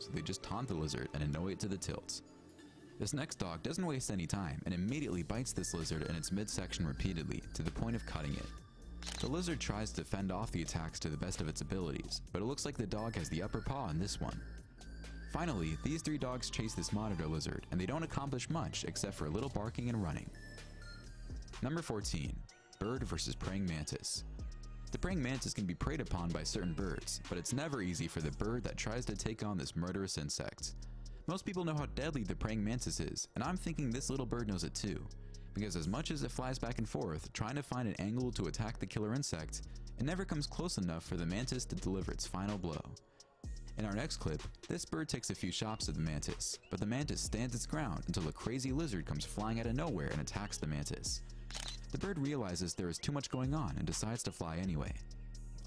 so they just taunt the lizard and annoy it to the tilt. This next dog doesn't waste any time and immediately bites this lizard in its midsection repeatedly to the point of cutting it. The lizard tries to fend off the attacks to the best of its abilities, but it looks like the dog has the upper paw in this one. Finally, these 3 dogs chase this monitor lizard and they don't accomplish much except for a little barking and running. Number 14. Bird versus praying mantis. The praying mantis can be preyed upon by certain birds, but it's never easy for the bird that tries to take on this murderous insect. Most people know how deadly the praying mantis is, and I'm thinking this little bird knows it too, because as much as it flies back and forth trying to find an angle to attack the killer insect, it never comes close enough for the mantis to deliver its final blow. In our next clip, this bird takes a few shots at the mantis, but the mantis stands its ground until a crazy lizard comes flying out of nowhere and attacks the mantis. The bird realizes there is too much going on and decides to fly anyway.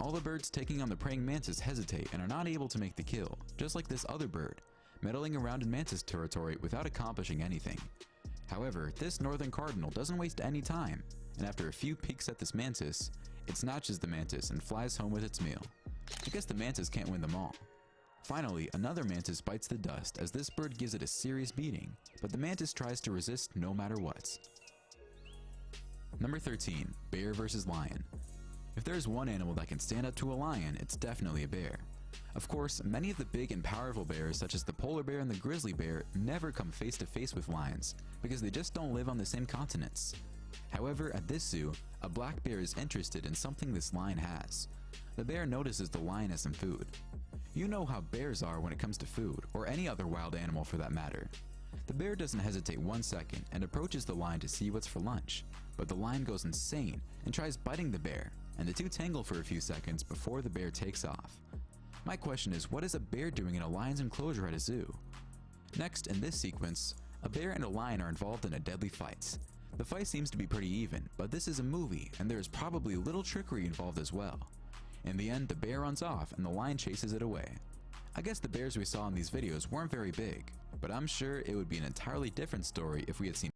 All the birds taking on the praying mantis hesitate and are not able to make the kill, just like this other bird, meddling around in mantis territory without accomplishing anything. However, this northern cardinal doesn't waste any time, and after a few peeks at this mantis, it snatches the mantis and flies home with its meal. I guess the mantis can't win them all. Finally, another mantis bites the dust as this bird gives it a serious beating, but the mantis tries to resist no matter what. Number 13. Bear versus lion. If there's one animal that can stand up to a lion, it's definitely a bear. Of course, many of the big and powerful bears such as the polar bear and the grizzly bear never come face to face with lions because they just don't live on the same continents. However, at this zoo, a black bear is interested in something this lion has. The bear notices the lion has some food. You know how bears are when it comes to food, or any other wild animal for that matter. The bear doesn't hesitate 1 second and approaches the lion to see what's for lunch, but the lion goes insane and tries biting the bear, and the two tangle for a few seconds before the bear takes off. My question is, what is a bear doing in a lion's enclosure at a zoo? Next, in this sequence, a bear and a lion are involved in a deadly fight. The fight seems to be pretty even, but this is a movie and there is probably little trickery involved as well. In the end, the bear runs off and the lion chases it away. I guess the bears we saw in these videos weren't very big, but I'm sure it would be an entirely different story if we had seen